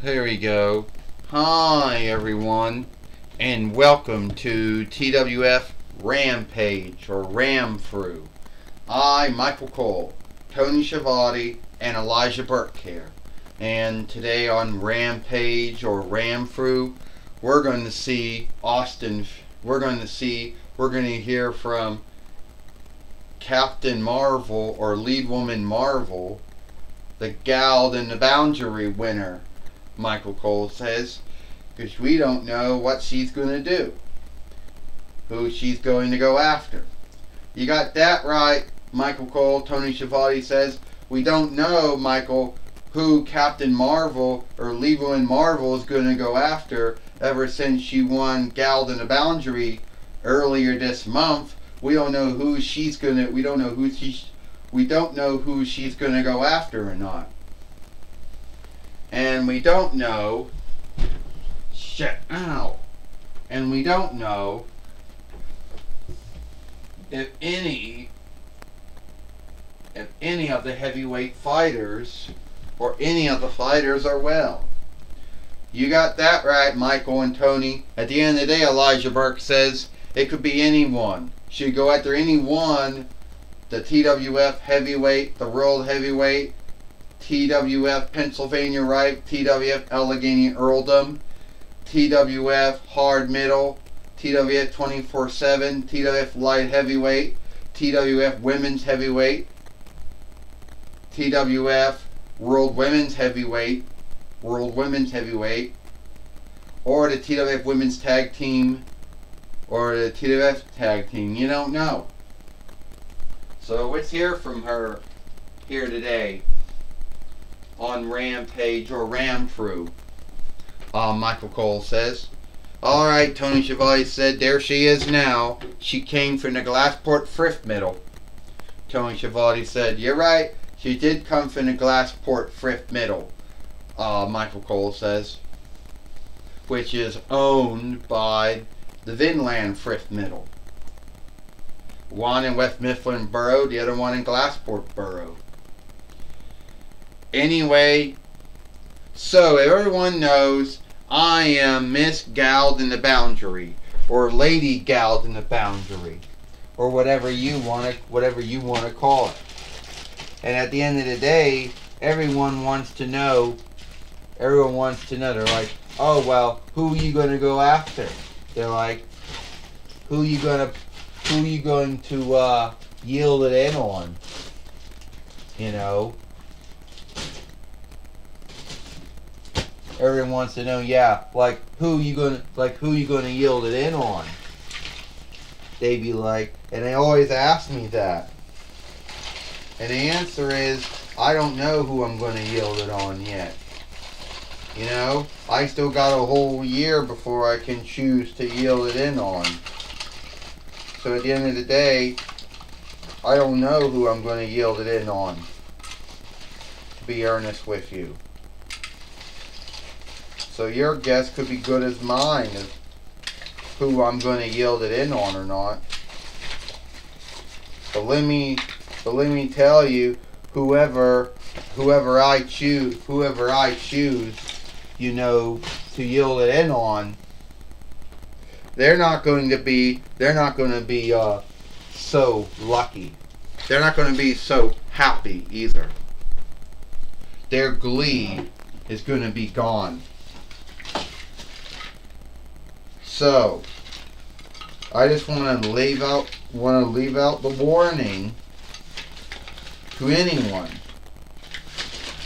There we go. Hi everyone, and welcome to TWF Rampage, or Ram-Through. I, Michael Cole, Tony Schiavone, and Elijah Burke here. And today on Rampage, or Ram-Through, we're going to see Austin, we're going to hear from Captain Marvel, or Lead Woman Marvel, the Gald and the Boundary winner, Michael Cole says, because we don't know what she's going to do, who she's going to go after. You got that right, Michael Cole. Tony Schiavone says, we don't know, Michael, who Captain Marvel or Lead Woman Marvel is going to go after ever since she won Gald and the Boundary earlier this month. We don't know who she's going to, we don't know who she's going to go after or not. And we don't know, and we don't know if any of the heavyweight fighters, or any of the fighters, are well. You got that right, Michael and Tony. At the end of the day, Elijah Burke says it could be anyone. Should go after anyone, the TWF heavyweight, the world heavyweight, TWF Pennsylvania Right, TWF Allegheny Earldom, TWF Hard Middle, TWF 24/7, TWF Light Heavyweight, TWF Women's Heavyweight, TWF World Women's Heavyweight, or the TWF Women's Tag Team, or the TWF Tag Team. You don't know. So let's hear from her here today on Rampage, or Ram-Through. Michael Cole says. Alright, Tony Schiavone said, there she is now. She came from the Glassport Thrift Middle. Tony Schiavone said, you're right, she did come from the Glassport Thrift Middle. Michael Cole says, which is owned by the Vinland Thrift Middle. One in West Mifflin Borough, the other one in Glassport Borough. Anyway, so everyone knows I am Miss Gald in the Boundary, or Lady Gald in the Boundary, or whatever you want to call it. And at the end of the day, everyone wants to know. They're like, oh well, who are you going to go after? They're like, who are you going to yield it in on? You know. Everyone wants to know, yeah, who you gonna yield it in on? They be like, and they always ask me that. And the answer is, I don't know who I'm gonna yield it on yet. You know, I still got a whole year before I can choose to yield it in on. So at the end of the day, I don't know who I'm gonna yield it in on. To be earnest with you. So your guess could be good as mine of who I'm going to yield it in on or not. But let me tell you, whoever I choose, you know, to yield it in on, they're not going to be so lucky. They're not going to be so happy either. Their glee is going to be gone. So, I just want to leave out the warning to anyone,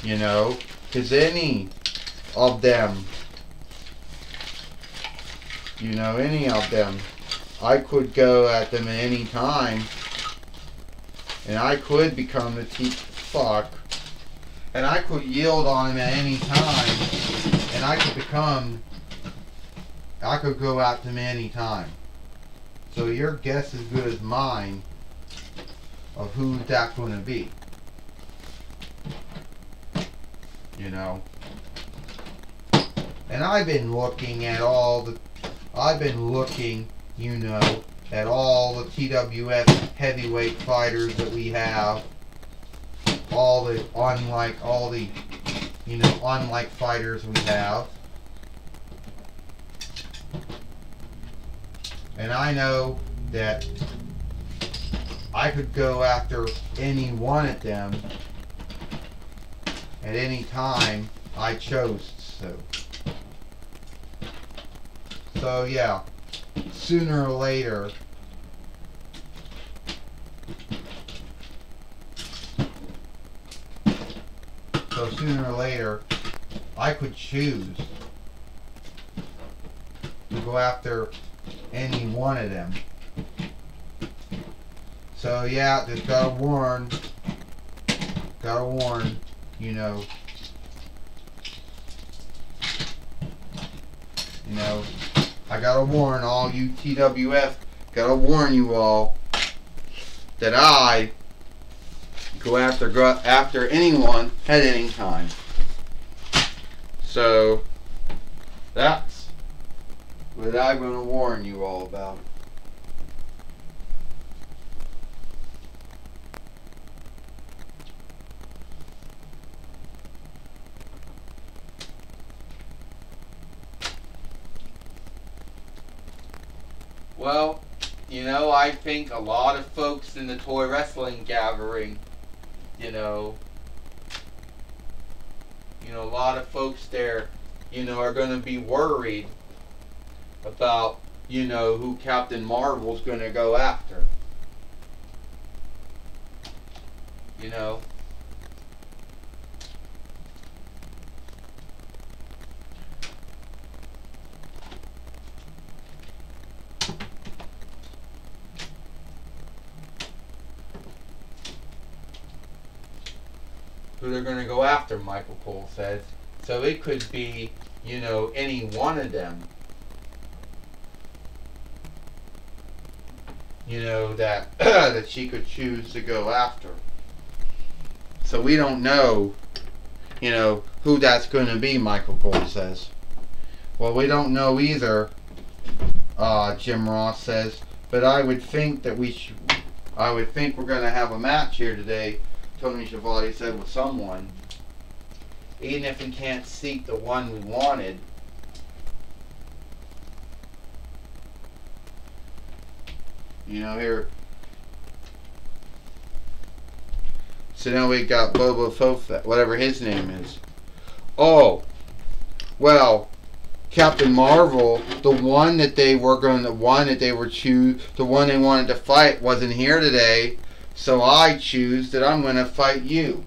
you know, because any of them, I could go at them at any time, and I could become the fuck, and I could yield on them at any time, and I could go out to them any time. So your guess is good as mine of who that's going to be. You know. And I've been looking, you know, at all the TWF heavyweight fighters that we have. Unlike all the you know, unlike fighters we have. And I know that I could go after any one of them at any time I chose to. So yeah, sooner or later, I could choose to go after any one of them. So yeah, just gotta warn, you know, I gotta warn all you TWF, gotta warn you all that I go after anyone at any time. So that's what I'm gonna warn you all about. Well, you know, I think a lot of folks in the toy wrestling gathering, you know, a lot of folks there, you know, are going to be worried about, you know, who Captain Marvel's going to go after. You know. Who they're going to go after, Michael Cole says. So it could be, you know, any one of them. You know, that that she could choose to go after. So we don't know, you know, who that's going to be, Michael Cole says. Well, we don't know either, Jim Ross says. But I would think that we're going to have a match here today, Tony Schiavone said, with someone. Even if we can't seek the one we wanted. You know, here. So now we got Bobo Fofat, whatever his name is. Oh, well, Captain Marvel, the one they wanted to fight wasn't here today. So I choose that I'm going to fight you.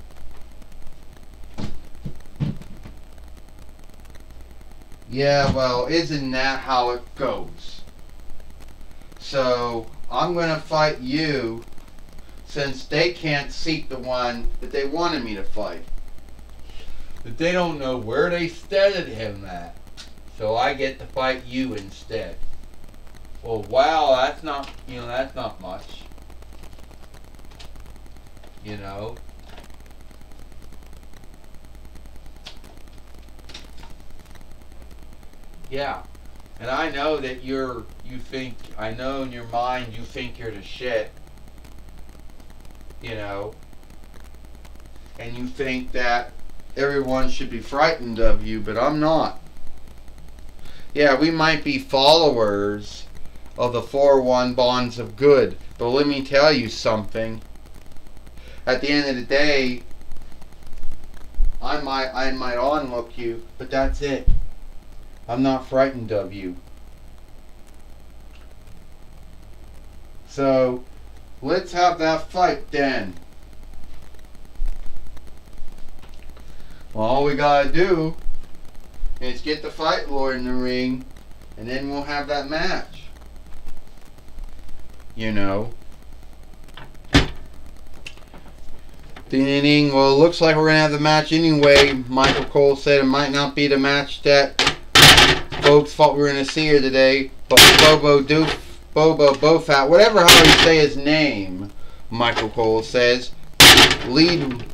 Yeah, well, isn't that how it goes? So I'm going to fight you since they can't seek the one that they wanted me to fight. But they don't know where they steaded him at. So I get to fight you instead. Well, wow, that's not, you know, that's not much. You know. Yeah. And I know that I know in your mind you think you're the shit. You know. And you think that everyone should be frightened of you, but I'm not. Yeah, we might be followers of the 4-1 bonds of good, but let me tell you something. At the end of the day, I might onlook you, but that's it. I'm not frightened of you. So, let's have that fight then. Well, all we gotta do is get the Fight Lord in the ring, and then we'll have that match. You know. Ding, well, it looks like we're going to have the match anyway. Michael Cole said it might not be the match that folks thought we were going to see here today. But Bobo Bofat, whatever how you say his name, Michael Cole says, lead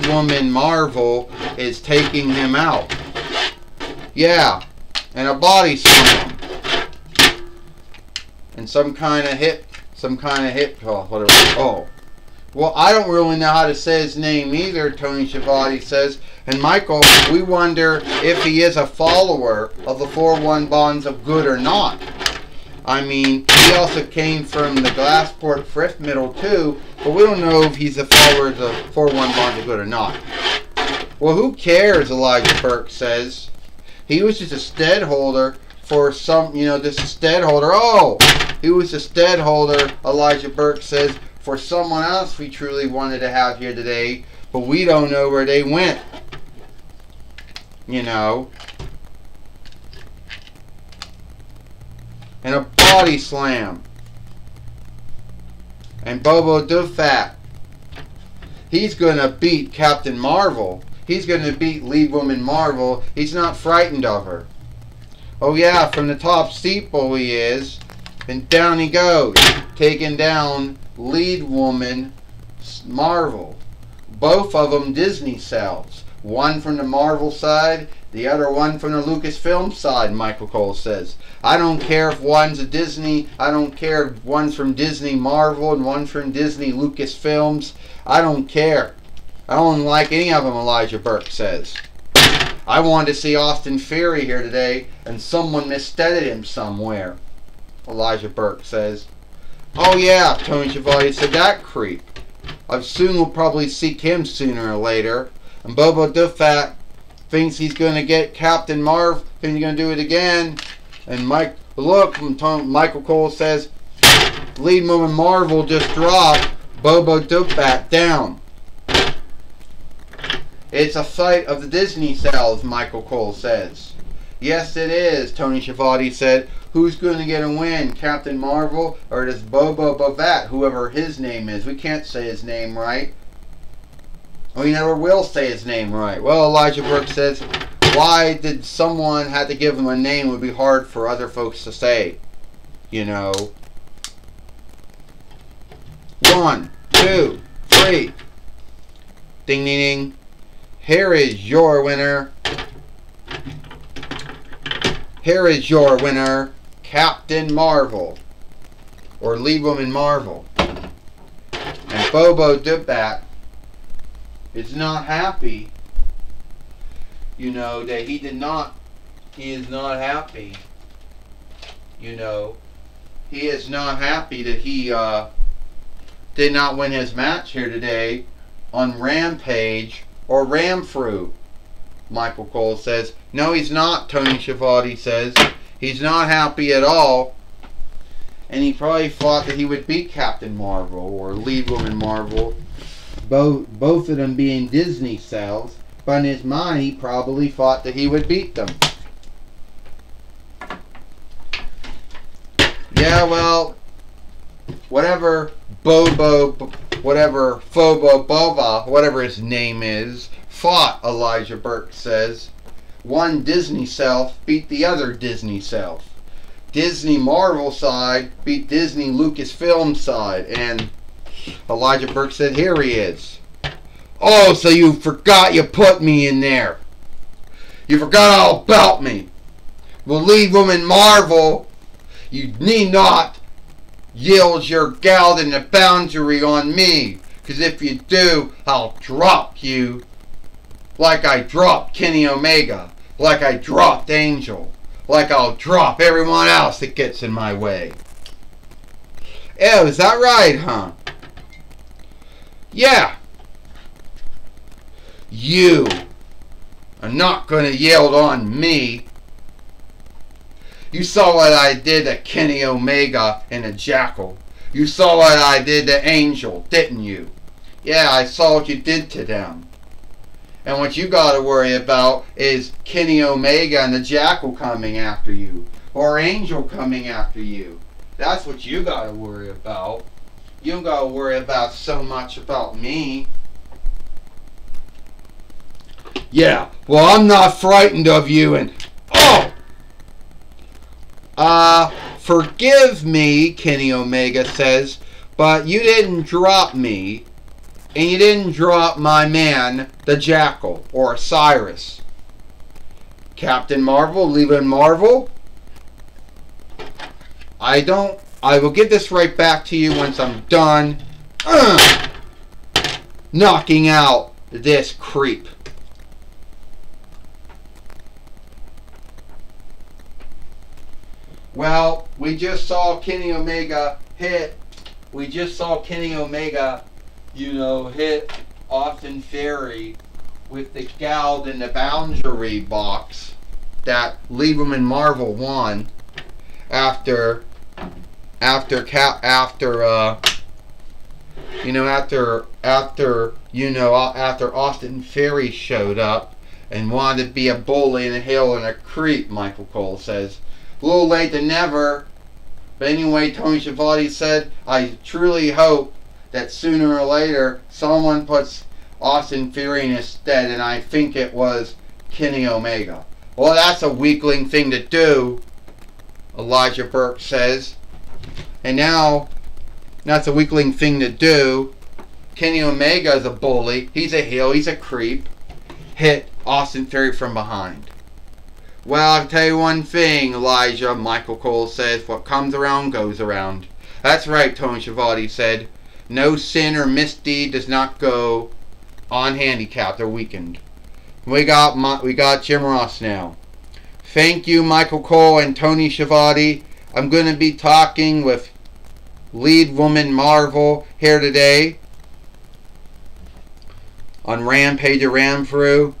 woman Marvel is taking him out. Yeah, and a body slam. And some kind of hip, whatever. Oh. Well, I don't really know how to say his name either, Tony Schiavone says. And Michael, we wonder if he is a follower of the 4-1 bonds of good or not. I mean, he also came from the Glassport Frith Middle too, but we don't know if he's a follower of the 4-1 bonds of good or not. Well, who cares, Elijah Burke says. He was just a stead holder for some, just a stead holder. Oh, he was a stead holder, Elijah Burke says, for someone else we truly wanted to have here today, but we don't know where they went. And a body slam. And Bobo Dufat. He's going to beat Captain Marvel. He's going to beat Lead Woman Marvel. He's not frightened of her. Oh yeah, from the top steeple he is. And down he goes. Taking down Lead Woman Marvel. Both of them Disney selves. One from the Marvel side, the other one from the Lucasfilm side, Michael Cole says. I don't care if one's a Disney, I don't care if one's from Disney Marvel and one's from Disney Lucasfilms. I don't care. I don't like any of them, Elijah Burke says. I wanted to see Austin Theory here today, and someone misstated him somewhere, Elijah Burke says. Oh yeah, Tony Schiavone said, that creep. I soon will probably seek him sooner or later. And Bobo Dufat thinks he's going to get Captain Marv, thinks he's going to do it again. And Michael Cole says, Lead Woman Marvel just dropped Bobo Dufat down. It's a fight of the Disney cells, Michael Cole says. Yes, it is, Tony Schiavone said. Who's going to get a win, Captain Marvel or does Bobo Dufat, whoever his name is? We can't say his name right. We never will say his name right. Well, Elijah Burke says, why did someone have to give him a name? It would be hard for other folks to say. 1, 2, 3. Ding, ding, ding. Here is your winner. Here is your winner, Captain Marvel. Or Lead Woman Marvel. And Bobo Dufat is not happy, that he is not happy, he is not happy that he did not win his match here today on Rampage or Ramfru, Michael Cole says. No, he's not, Tony Schiavone says. He's not happy at all, and he probably thought that he would beat Captain Marvel or Lead Woman Marvel, both of them being Disney cells, but in his mind he probably thought that he would beat them. Yeah, well, whatever Fobo Bova, whatever his name is, fought, Elijah Burke says. One Disney self beat the other Disney self. Disney Marvel side beat Disney Lucasfilm side, and Elijah Burke said, here he is. Oh, so you forgot you put me in there. You forgot all about me. Well, Lead Woman Marvel, you need not yield your galled in the boundary on me, because if you do, I'll drop you like I dropped Kenny Omega, like I dropped Angel, like I'll drop everyone else that gets in my way. Oh, is that right, huh? Yeah. You are not going to yield on me. You saw what I did to Kenny Omega and the Jackal. You saw what I did to Angel, didn't you? Yeah, I saw what you did to them. And what you got to worry about is Kenny Omega and the Jackal coming after you. Or Angel coming after you. That's what you got to worry about. You don't got to worry about so much about me. Yeah, well, I'm not frightened of you, and... Oh! Forgive me, Kenny Omega says, but you didn't drop me, and you didn't drop my man, the Jackal, or Cyrus. Captain Marvel, Lead Woman Marvel? I will give this right back to you once I'm done. knocking out this creep. Well, we just saw Kenny Omega hit. We just saw Kenny Omega, hit Austin Theory with the gold in the boundary box that Lead Woman Marvel won after Austin Theory showed up and wanted to be a bully and a heel and a creep, Michael Cole says. A little late than never. But anyway, Tony Schiavone said, I truly hope that sooner or later someone puts Austin Theory in his stead, and I think it was Kenny Omega. Well, that's a weakling thing to do, Elijah Burke says. And now, that's a weakling thing to do. Kenny Omega is a bully. He's a heel. He's a creep. Hit Austin Theory from behind. Well, I'll tell you one thing, Elijah, Michael Cole says, what comes around goes around. That's right, Tony Schiavone said. No sin or misdeed does not go unhandicapped or weakened. We got Jim Ross now. Thank you, Michael Cole and Tony Schiavone. I'm going to be talking with Lead Woman Marvel here today on Rampage or Ramthrough.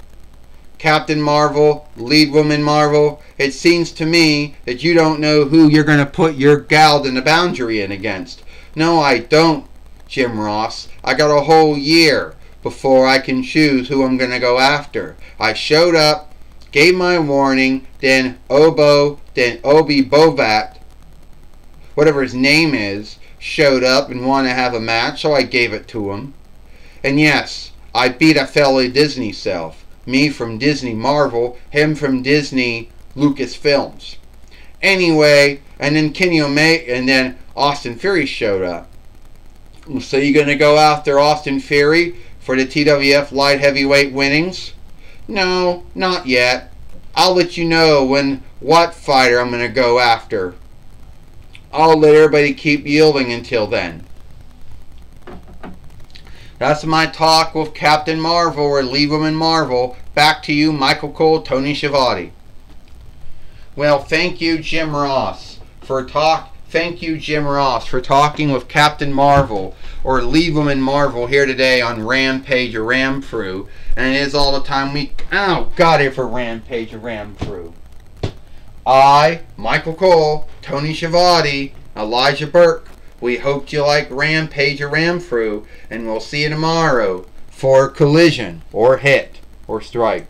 Captain Marvel, Lead Woman Marvel, it seems to me that you don't know who you're going to put your gal in the boundary in against. No, I don't, Jim Ross. I got a whole year before I can choose who I'm going to go after. I showed up, gave my warning, then Obi Bovat, whatever his name is, showed up and wanted to have a match, so I gave it to him. And yes, I beat a fellow Disney self. Me from Disney Marvel, him from Disney Lucasfilms. Anyway, and then Kenny Omega, and then Austin Theory showed up. So you gonna go after Austin Theory for the TWF light heavyweight winnings? No, not yet. I'll let you know what fighter I'm gonna go after. I'll let everybody keep yielding until then. That's my talk with Captain Marvel or Lead Woman Marvel. Back to you, Michael Cole, Tony Schiavone. Well, thank you, Jim Ross, for talking with Captain Marvel or Lead Woman Marvel here today on Rampage or Ramthrough. And it is all the time we got here for Rampage or Ramthrough. I, Michael Cole, Tony Schiavone, Elijah Burke. We hope you like Rampage or Ramthrough, and we'll see you tomorrow for Collision or Hit or Strike.